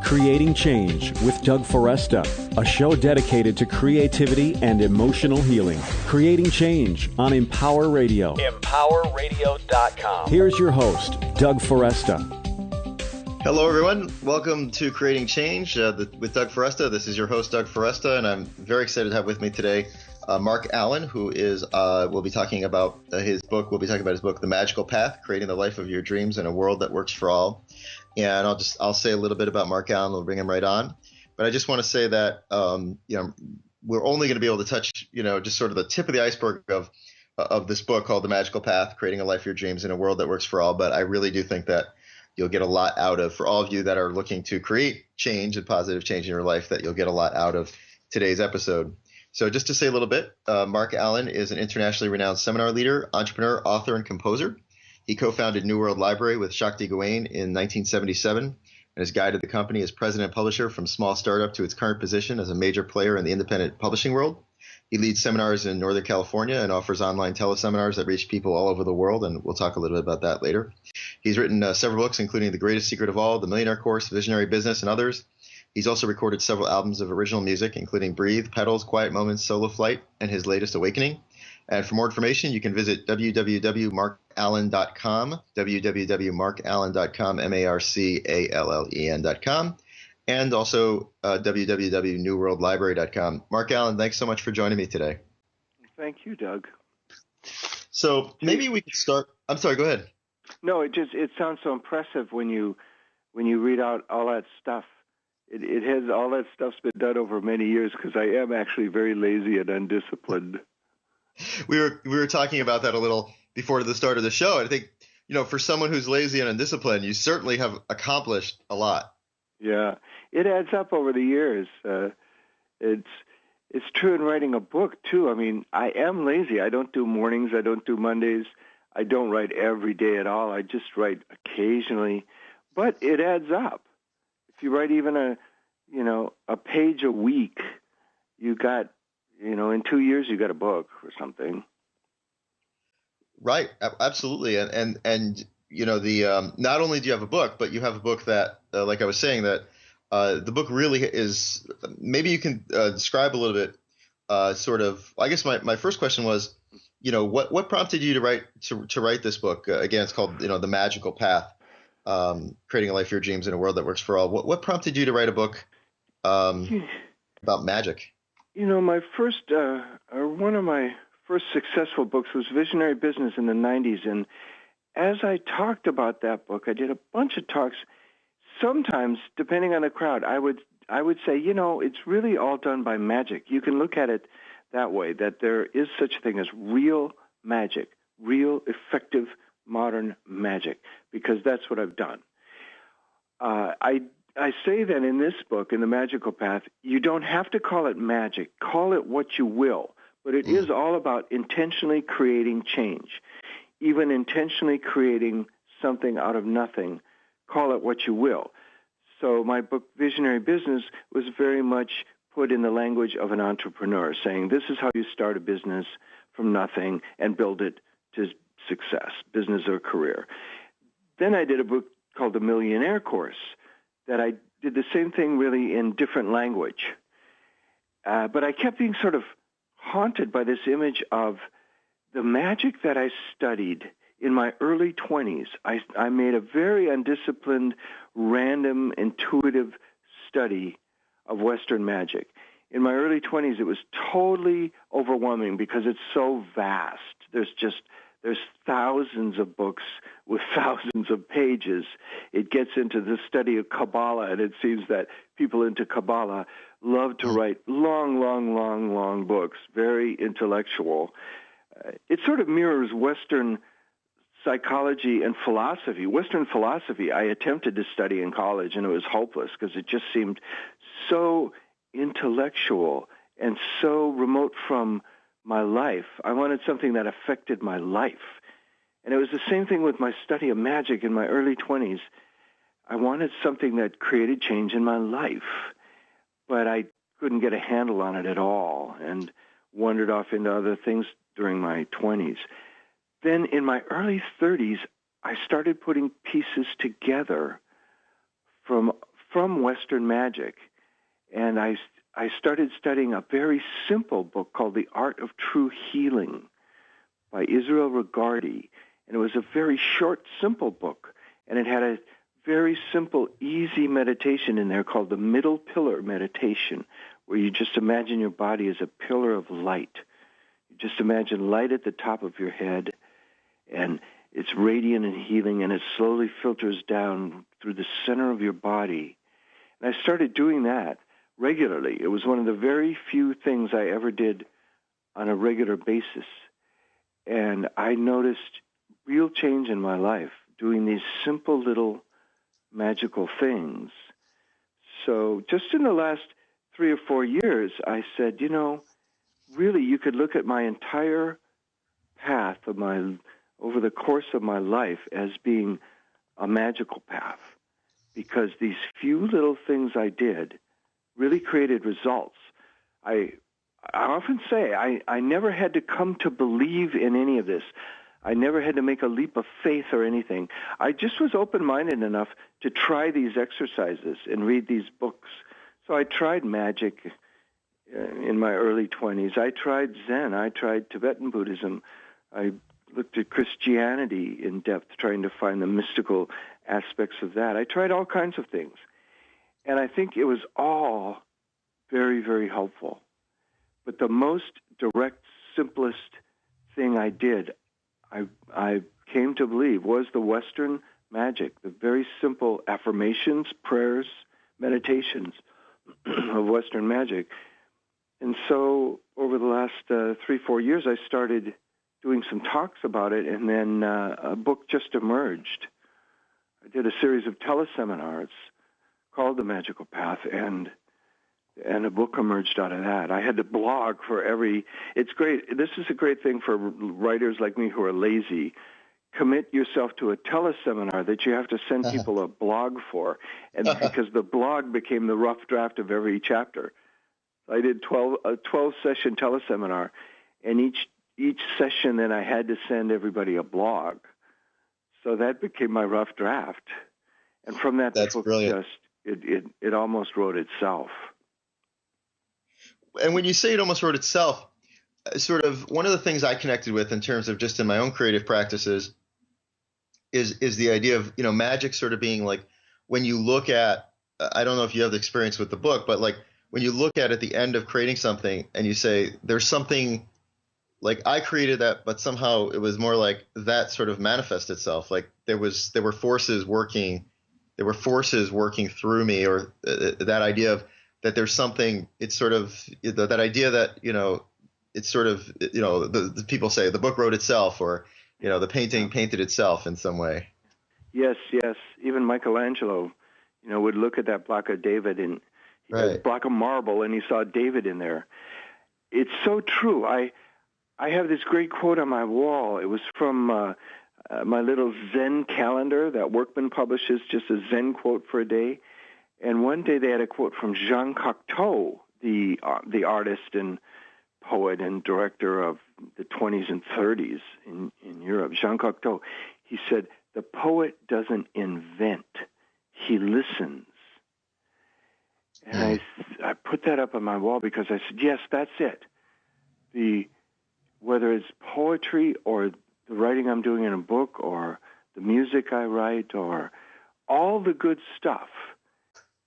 Creating Change with Doug Foresta, a show dedicated to creativity and emotional healing. Creating Change on Empower Radio. EmpowerRadio.com. Here's your host, Doug Foresta. Hello, everyone. Welcome to Creating Change with Doug Foresta. This is your host, Doug Foresta, and I'm very excited to have with me today Marc Allen, who is will be talking about his book. We'll be talking about his book, The Magical Path: Creating the Life of Your Dreams in a World That Works for All. And I'll say a little bit about Marc Allen. We'll bring him right on. But I just want to say that we're only going to be able to touch just sort of the tip of the iceberg of this book called The Magical Path: Creating a Life of Your Dreams in a World That Works for All. But I really do think that you'll get a lot out of, for all of you that are looking to create change and positive change in your life, that you'll get a lot out of today's episode. So just to say a little bit, Marc Allen is an internationally renowned seminar leader, entrepreneur, author, and composer. He co-founded New World Library with Shakti Gawain in 1977 and has guided the company as president and publisher from small startup to its current position as a major player in the independent publishing world. He leads seminars in Northern California and offers online teleseminars that reach people all over the world, and we'll talk a little bit about that later. He's written several books, including The Greatest Secret of All, The Millionaire Course, Visionary Business, and others. He's also recorded several albums of original music, including Breathe, Petals, Quiet Moments, Solo Flight, and his latest, Awakening. And for more information, you can visit www.marcallen.com, www.marcallen.com, marcallen.com, and also www.newworldlibrary.com. Marc Allen, thanks so much for joining me today. Thank you, Doug. So maybe we could start. I'm sorry, go ahead. No, it sounds so impressive when you read out all that stuff. It has, all that stuff's been done over many years, because I am actually very lazy and undisciplined. We were talking about that a little before the start of the show. I think, for someone who's lazy and undisciplined, you certainly have accomplished a lot. Yeah, it adds up over the years. It's true in writing a book too. I mean, I am lazy. I don't do mornings. I don't do Mondays. I don't write every day at all. I just write occasionally, but it adds up. If you write even a page a week, you got, in 2 years you got a book or something. Right, absolutely, and not only do you have a book, but you have a book that, like I was saying, that the book really is. Maybe you can describe a little bit, sort of. I guess my first question was, what prompted you to write this book? Again, it's called The Magical Path. Creating a Life of Your Dreams in a World That Works for All. What prompted you to write a book about magic? My first, one of my first successful books was Visionary Business in the 90s. And as I talked about that book, I did a bunch of talks. Sometimes, depending on the crowd, I would say, it's really all done by magic. You can look at it that way, that there is such a thing as real magic, real effective modern magic, because that's what I've done. I say that in this book, in The Magical Path, you don't have to call it magic. Call it what you will. But it is all about intentionally creating change, even intentionally creating something out of nothing. Call it what you will. So my book, Visionary Business, was very much put in the language of an entrepreneur, saying this is how you start a business from nothing and build it to success, business or career. Then I did a book called The Millionaire Course that I did the same thing really in different language. But I kept being sort of haunted by this image of the magic that I studied in my early 20s. I made a very undisciplined, random, intuitive study of Western magic. In my early 20s, it was totally overwhelming because it's so vast. There's thousands of books with thousands of pages. It gets into the study of Kabbalah, and it seems that people into Kabbalah love to write long books, very intellectual. It sort of mirrors Western psychology and philosophy. Western philosophy I attempted to study in college, and it was hopeless because it just seemed so intellectual and so remote from my life. I wanted something that affected my life. And it was the same thing with my study of magic in my early 20s. I wanted something that created change in my life, but I couldn't get a handle on it at all and wandered off into other things during my 20s. Then in my early 30s, I started putting pieces together from from Western magic. And I started studying a very simple book called The Art of True Healing by Israel Regardie. And it was a very short, simple book. And it had a very simple, easy meditation in there called the Middle Pillar Meditation, where you just imagine your body as a pillar of light. You just imagine light at the top of your head, and it's radiant and healing, and it slowly filters down through the center of your body. And I started doing that regularly. It was one of the very few things I ever did on a regular basis. And I noticed real change in my life doing these simple little magical things. So just in the last 3 or 4 years, I said, really you could look at my entire path of over the course of my life as being a magical path, because these few little things I did really created results. I often say I never had to come to believe in any of this. I never had to make a leap of faith or anything. I just was open-minded enough to try these exercises and read these books. So I tried magic in my early 20s. I tried Zen. I tried Tibetan Buddhism. I looked at Christianity in depth, trying to find the mystical aspects of that. I tried all kinds of things. And I think it was all very, very helpful. But the most direct, simplest thing I did, I came to believe, was the Western magic, the very simple affirmations, prayers, meditations of Western magic. And so over the last 3-4 years, I started doing some talks about it, and then a book just emerged. I did a series of teleseminars called The Magical Path, and a book emerged out of that. I had to blog for it's great. This is a great thing for writers like me who are lazy. Commit yourself to a teleseminar that you have to send people a blog for, and because the blog became the rough draft of every chapter. I did a 12-session teleseminar, and each session then I had to send everybody a blog. So that became my rough draft. And from that, That's the book brilliant. it almost wrote itself. And when you say it almost wrote itself, sort of one of the things I connected with in terms of just in my own creative practices is the idea of, magic sort of being like, when you look at, I don't know if you have the experience with the book, but like when you look at the end of creating something and you say, there's something like I created that, but somehow it was more like that sort of manifest itself. Like there were forces working through me, or that idea of that there's something, it's sort of that idea that, it's sort of, the people say the book wrote itself, or, the painting painted itself in some way. Yes. Even Michelangelo, would look at that block of David and Right. block of marble, and he saw David in there. It's so true. I have this great quote on my wall. It was from my little Zen calendar that Workman publishes, just a Zen quote for a day. And one day they had a quote from Jean Cocteau, the artist and poet and director of the 20s and 30s in Europe. Jean Cocteau, he said, "The poet doesn't invent, he listens." And I put that up on my wall because I said, yes, that's it. Whether it's poetry or the writing I'm doing in a book or the music I write or all the good stuff,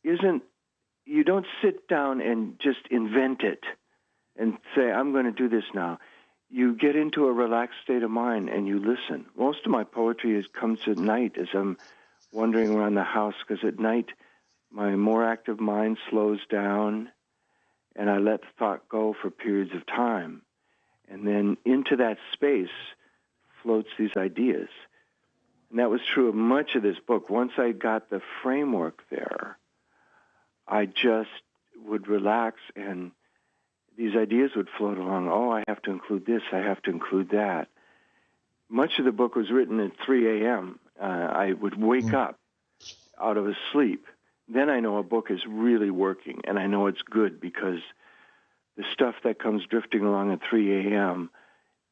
you don't sit down and just invent it and say, I'm going to do this now. You get into a relaxed state of mind and you listen. Most of my poetry comes at night as I'm wandering around the house, because at night my more active mind slows down and I let thought go for periods of time. And then into that space floats these ideas. And that was true of much of this book. Once I got the framework there, I just would relax and these ideas would float along. Oh, I have to include this. I have to include that. Much of the book was written at 3 a.m. I would wake up out of a sleep. Then I know a book is really working, and I know it's good, because the stuff that comes drifting along at 3 a.m.,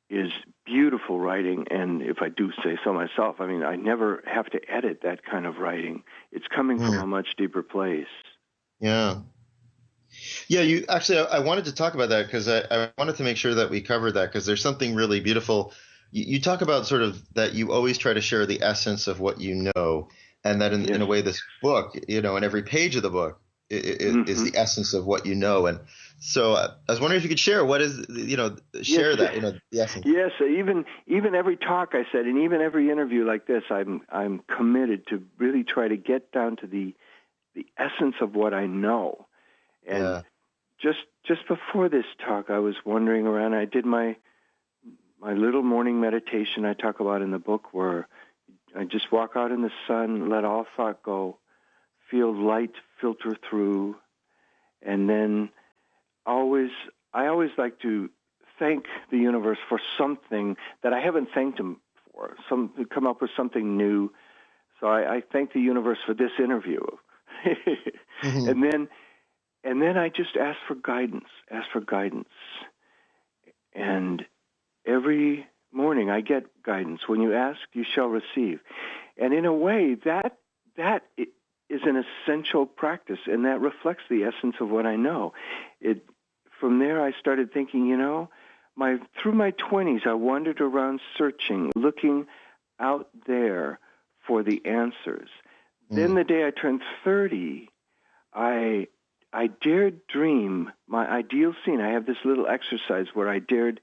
is beautiful writing, and if I do say so myself, I mean, I never have to edit that kind of writing. It's coming from a much deeper place. Yeah. Yeah, you actually, I wanted to talk about that because I wanted to make sure that we covered that, because there's something really beautiful. You talk about sort of that you always try to share the essence of what you know, and that in a way, this book, in every page of the book is the essence of what you know. And so I was wondering if you could share what is, share that, the essence. Yes, even every talk I said, and even every interview like this, I'm committed to really try to get down to the essence of what I know. And just before this talk, I was wandering around. I did my little morning meditation I talk about in the book, where I just walk out in the sun, let all thought go, feel light filter through, and then I always like to thank the universe for something that I haven't thanked him for, come up with something new. So I thank the universe for this interview. And then I just ask for guidance. And every morning I get guidance. When you ask, you shall receive. And in a way, that is an essential practice, and that reflects the essence of what I know. From there, I started thinking, through my 20s, I wandered around searching, looking out there for the answers. Then the day I turned 30, I dared dream my ideal scene. I have this little exercise where when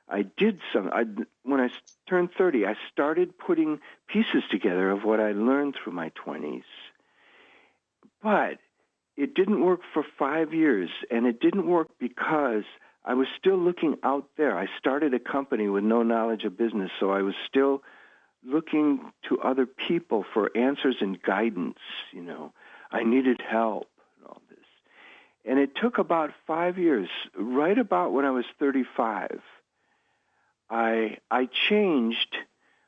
I turned 30, I started putting pieces together of what I learned through my 20s. But it didn't work for 5 years, and it didn't work because I was still looking out there. I started a company with no knowledge of business, so I was still looking to other people for answers and guidance. I needed help and all this. And it took about 5 years. Right about when I was 35, I changed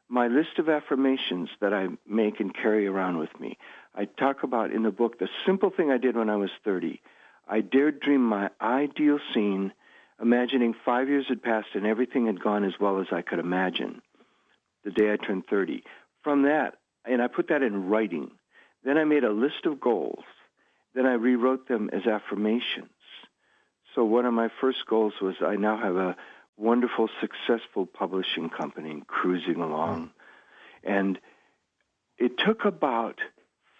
my list of affirmations that I make and carry around with me. I talk about in the book the simple thing I did when I was 30. I dared dream my ideal scene, imagining 5 years had passed and everything had gone as well as I could imagine the day I turned 30. From that, and I put that in writing. Then I made a list of goals. Then I rewrote them as affirmations. So one of my first goals was I now have a wonderful, successful publishing company cruising along. And it took about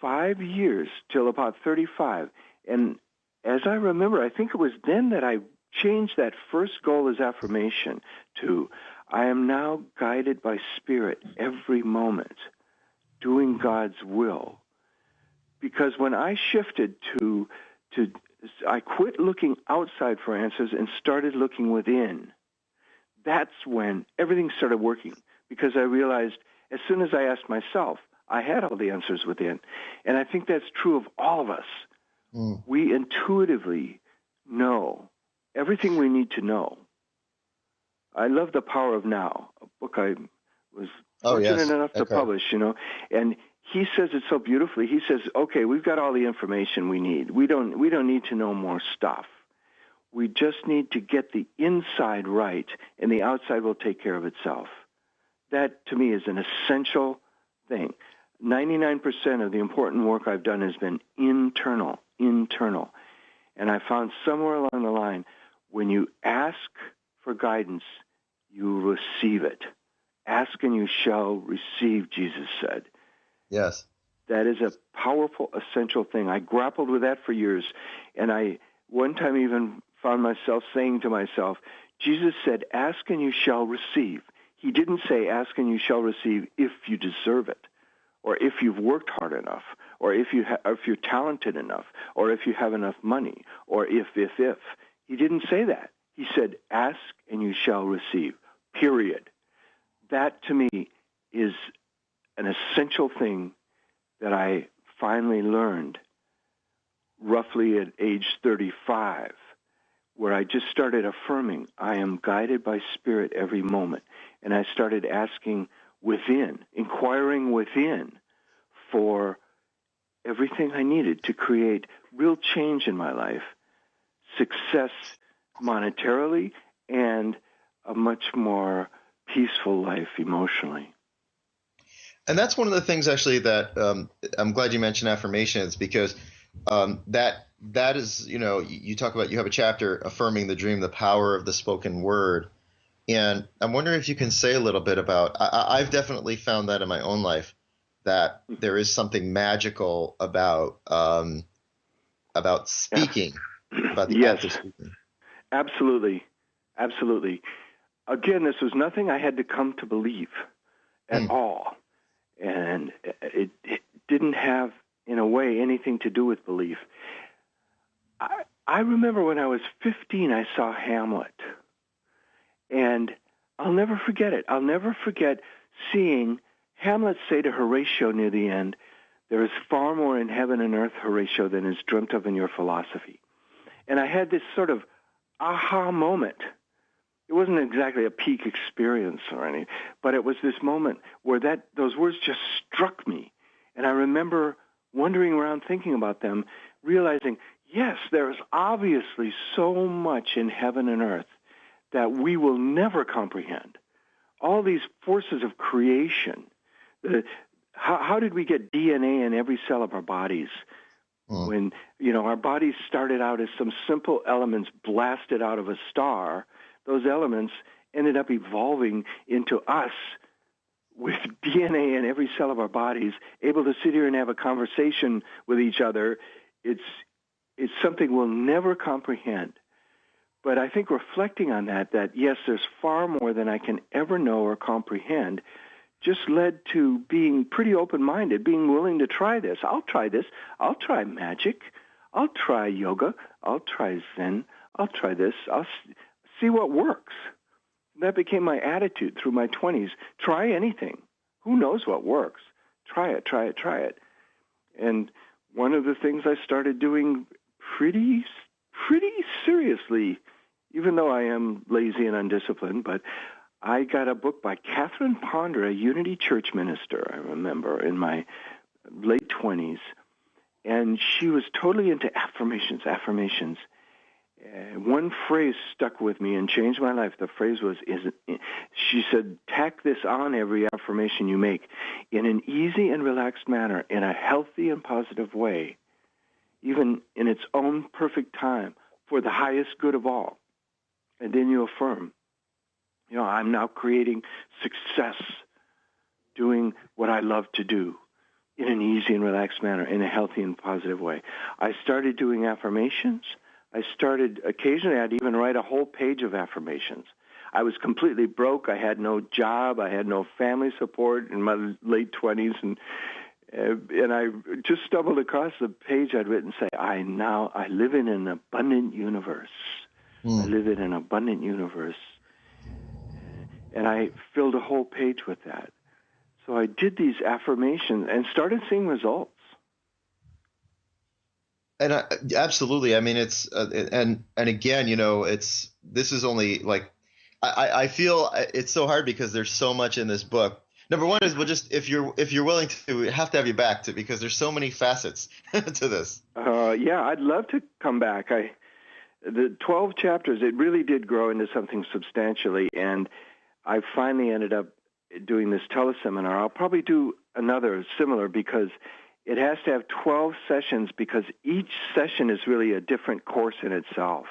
5 years till about 35. And as I remember, I think it was then that I changed that first goal as affirmation to, I am now guided by Spirit every moment, doing God's will. Because when I shifted I quit looking outside for answers and started looking within. That's when everything started working, because I realized as soon as I asked myself, I had all the answers within. And I think that's true of all of us. We intuitively know everything we need to know. I love The Power of Now, a book I was fortunate enough to publish, and he says it so beautifully. He says, okay, we've got all the information we need. We don't need to know more stuff. We just need to get the inside right, and the outside will take care of itself. That, to me, is an essential thing. 99% of the important work I've done has been internal. And I found somewhere along the line, when you ask for guidance, you receive it. Ask and you shall receive, Jesus said. Yes. That is a powerful, essential thing. I grappled with that for years, and I one time even found myself saying to myself, Jesus said, ask and you shall receive. He didn't say ask and you shall receive if you deserve it, or if you've worked hard enough, or if you're talented enough, or if you have enough money, or if. He didn't say that. He said, ask and you shall receive, period. That, to me, is an essential thing that I finally learned roughly at age 35, where I just started affirming, I am guided by Spirit every moment. And I started asking within, inquiring within for everything I needed to create real change in my life, success monetarily and a much more peaceful life emotionally. And that's one of the things actually that I'm glad you mentioned affirmations, because that is, you talk about, you have a chapter affirming the dream, the power of the spoken word. And I'm wondering if you can say a little bit about, I've definitely found that in my own life, that there is something magical about speaking, about the act of speaking. Absolutely. Absolutely. Again, this was nothing I had to come to believe at all. And it didn't have, in a way, anything to do with belief. I remember when I was 15, I saw Hamlet. And I'll never forget it. I'll never forget seeing Hamlet say to Horatio near the end, "There is far more in heaven and earth, Horatio, than is dreamt of in your philosophy." And I had this sort of aha moment. It wasn't exactly a peak experience or anything, but it was this moment where those words just struck me. And I remember wandering around thinking about them, realizing, yes, there is obviously so much in heaven and earth that we will never comprehend. All these forces of creation. How did we get DNA in every cell of our bodies? When, our bodies started out as some simple elements blasted out of a star, those elements ended up evolving into us with DNA in every cell of our bodies, able to sit here and have a conversation with each other. It's something we'll never comprehend. But I think reflecting on that yes, there's far more than I can ever know or comprehend, just led to being pretty open-minded, being willing to try this. I'll try this. I'll try magic. I'll try yoga. I'll try Zen. I'll try this. I'll see what works. That became my attitude through my 20s. Try anything. Who knows what works? Try it, try it, try it. And one of the things I started doing pretty seriously, even though I am lazy and undisciplined, but I got a book by Catherine Ponder, a Unity Church minister, I remember, in my late 20s. And she was totally into affirmations. One phrase stuck with me and changed my life. The phrase was, she said, tack this on every affirmation you make in an easy and relaxed manner, in a healthy and positive way, even in its own perfect time, for the highest good of all. And then you affirm, I'm now creating success, doing what I love to do in an easy and relaxed manner, in a healthy and positive way. I started doing affirmations. Occasionally I'd even write a whole page of affirmations. I was completely broke. I had no job. I had no family support in my late 20s. And I just stumbled across the page I'd written, say, I live in an abundant universe. I live in an abundant universe. And I filled a whole page with that. So I did these affirmations and started seeing results. And absolutely. I mean, it's and again, this is only like I feel it's so hard because there's so much in this book. Number one is if you're willing to, we have to have you back because there's so many facets to this. Yeah, I'd love to come back. The 12 chapters, it really did grow into something substantially, and I finally ended up doing this teleseminar. I'll probably do another similar because it has to have 12 sessions because each session is really a different course in itself.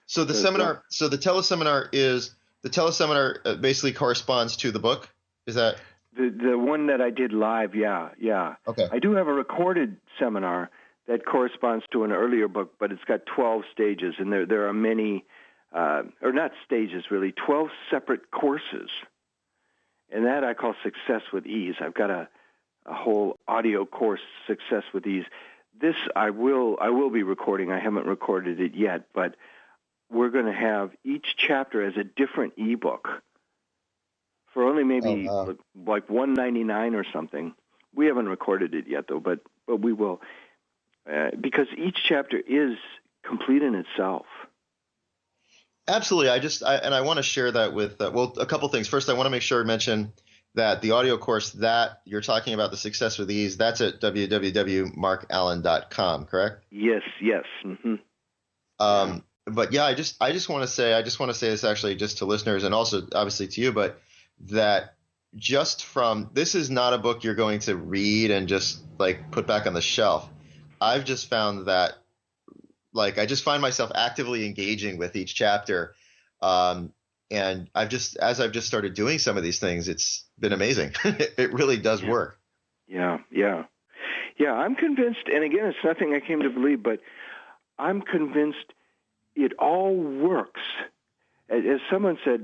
So the teleseminar basically corresponds to the book? Is that the one that I did live? Yeah. Okay. I do have a recorded seminar that corresponds to an earlier book, but it's got 12 stages, and there are many, or not stages really, 12 separate courses, and that I call Success with Ease. I've got a whole audio course, Success with Ease. This I will be recording. I haven't recorded it yet, but we're going to have each chapter as a different ebook for only maybe like $1.99 or something. We haven't recorded it yet, though, but we will, because each chapter is complete in itself. Absolutely. I want to share that with a couple things. First, I want to make sure I mention that the audio course that you're talking about, the Success with Ease, that's at www.marcallen.com, correct? Yes. Mm-hmm. but yeah, I just want to say this actually just to listeners and also obviously to you, but that just from this is not a book you're going to read and just like put back on the shelf. I've just found that like I just find myself actively engaging with each chapter. And as I've just started doing some of these things, it's been amazing. It really does work. Yeah. I'm convinced, and again, it's nothing I came to believe, but I'm convinced it all works. As someone said,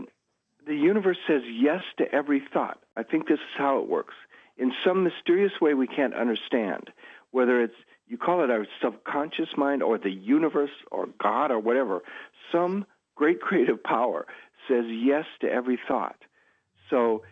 the universe says yes to every thought. I think this is how it works. In some mysterious way we can't understand, whether it's, you call it our subconscious mind or the universe or God or whatever, some great creative power says yes to every thought. So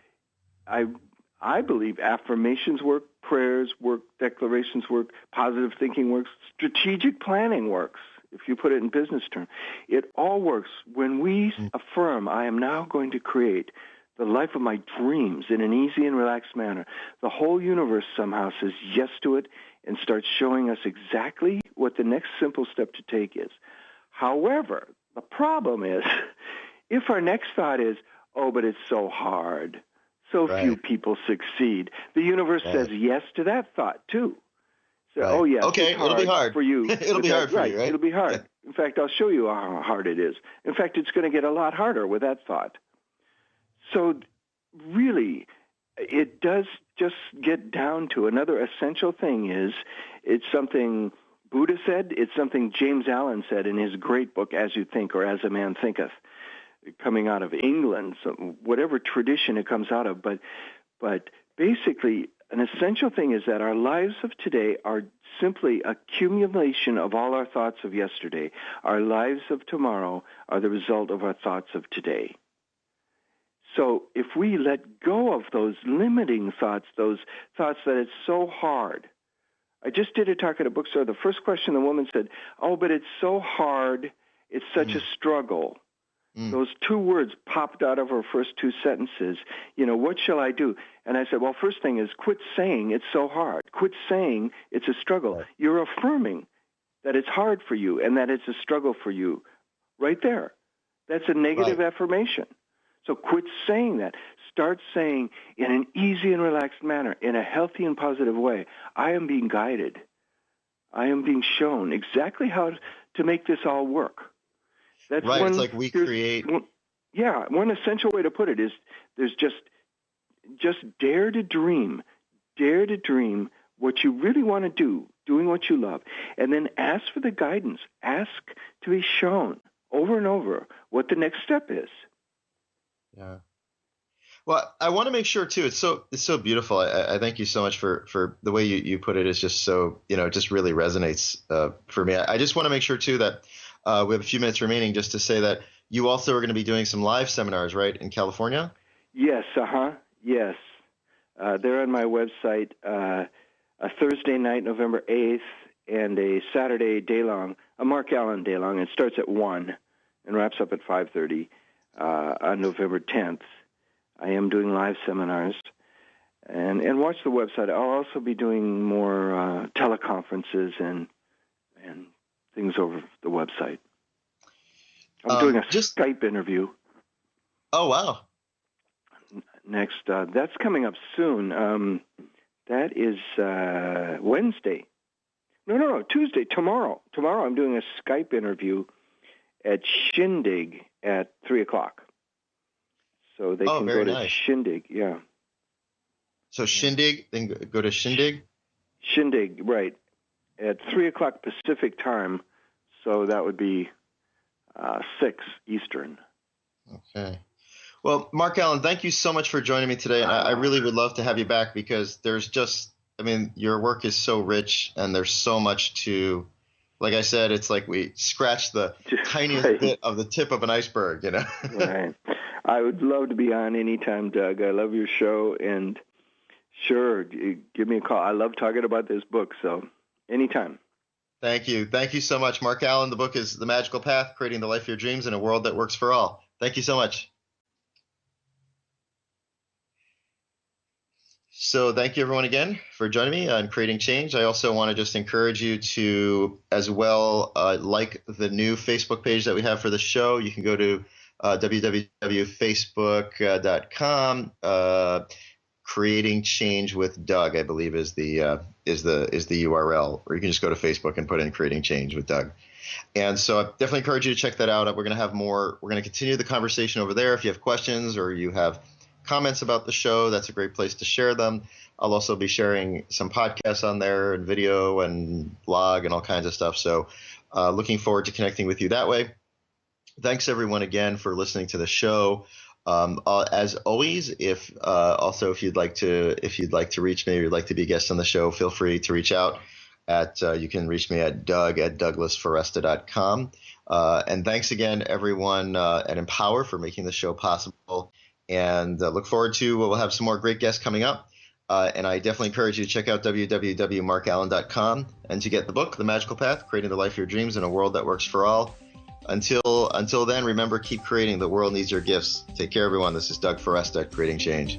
I believe affirmations work, prayers work, declarations work, positive thinking works, strategic planning works, if you put it in business terms. It all works. When we affirm, I am now going to create the life of my dreams in an easy and relaxed manner, the whole universe somehow says yes to it and starts showing us exactly what the next simple step to take is. However, the problem is, if our next thought is, oh, but it's so hard, so few people succeed, the universe says yes to that thought too. So, oh, yes, okay, it's hard it'll be hard for you. It'll be hard for you, right? It'll be hard. In fact, I'll show you how hard it is. In fact, it's going to get a lot harder with that thought. So really, it does just get down to another essential thing is it's something Buddha said, it's something James Allen said in his great book, As You Think or As a Man Thinketh, coming out of England, so whatever tradition it comes out of. But basically, an essential thing is that our lives of today are simply accumulation of all our thoughts of yesterday. Our lives of tomorrow are the result of our thoughts of today. So if we let go of those limiting thoughts, those thoughts that it's so hard. I just did a talk at a bookstore. The first question the woman said, oh, but it's so hard. It's such a struggle. Those two words popped out of her first two sentences. What shall I do? And I said, well, first thing is quit saying it's so hard. Quit saying it's a struggle. Right. You're affirming that it's hard for you and that it's a struggle for you right there. That's a negative affirmation. So quit saying that. Start saying in an easy and relaxed manner, in a healthy and positive way, I am being guided. I am being shown exactly how to make this all work. That's right. It's like we create. One essential way to put it is there's just dare to dream. Dare to dream what you really want to do, doing what you love, and then ask for the guidance. Ask to be shown over and over what the next step is. Yeah. Well, I want to make sure too. It's so beautiful. I thank you so much for the way you put it. It's just so it just really resonates for me. I just want to make sure too that we have a few minutes remaining just to say that you also are going to be doing some live seminars, right, in California? Yes. Yes. They're on my website. A Thursday night, November 8th, and a Saturday day-long, a Marc Allen day-long. It starts at 1 and wraps up at 5:30 on November 10th. I am doing live seminars. And watch the website. I'll also be doing more teleconferences and things over the website. I'm doing a Skype interview. Oh, wow. Next, that's coming up soon. That is Wednesday. No, Tuesday, tomorrow. Tomorrow I'm doing a Skype interview at Shindig at 3 o'clock. So they can go to Shindig, yeah. So Shindig, then go to Shindig? Shindig, right, at 3 o'clock Pacific time. So that would be 6 Eastern. Okay. Well, Marc Allen, thank you so much for joining me today. I really would love to have you back because there's your work is so rich and there's so much to, like I said, it's like we scratched the tiniest bit of the tip of an iceberg, Right. I would love to be on anytime, Doug. I love your show, and sure, give me a call. I love talking about this book, so anytime. Thank you. Thank you so much, Marc Allen. The book is The Magical Path, Creating the Life of Your Dreams in a World That Works for All. Thank you so much. So thank you everyone again for joining me on Creating Change. I also want to just encourage you to as well like the new Facebook page that we have for the show. You can go to www.facebook.com. Creating Change with Doug, I believe, is the URL, or you can just go to Facebook and put in Creating Change with Doug. And so I definitely encourage you to check that out. We're going to have more. We're going to continue the conversation over there. If you have questions or you have comments about the show, that's a great place to share them. I'll also be sharing some podcasts on there and video and blog and all kinds of stuff. So looking forward to connecting with you that way. Thanks everyone again for listening to the show. As always, if you'd like to reach me or you'd like to be a guest on the show, feel free to reach out you can reach me at doug@douglasforesta.com. And thanks again, everyone at Empower for making the show possible. And look forward to, we'll have some more great guests coming up. And I definitely encourage you to check out www.marcallen.com and to get the book, The Magical Path, Creating the Life of Your Dreams in a World That Works for All. Until then, remember, keep creating. The world needs your gifts. Take care, everyone. This is Doug Foresta at Creating Change.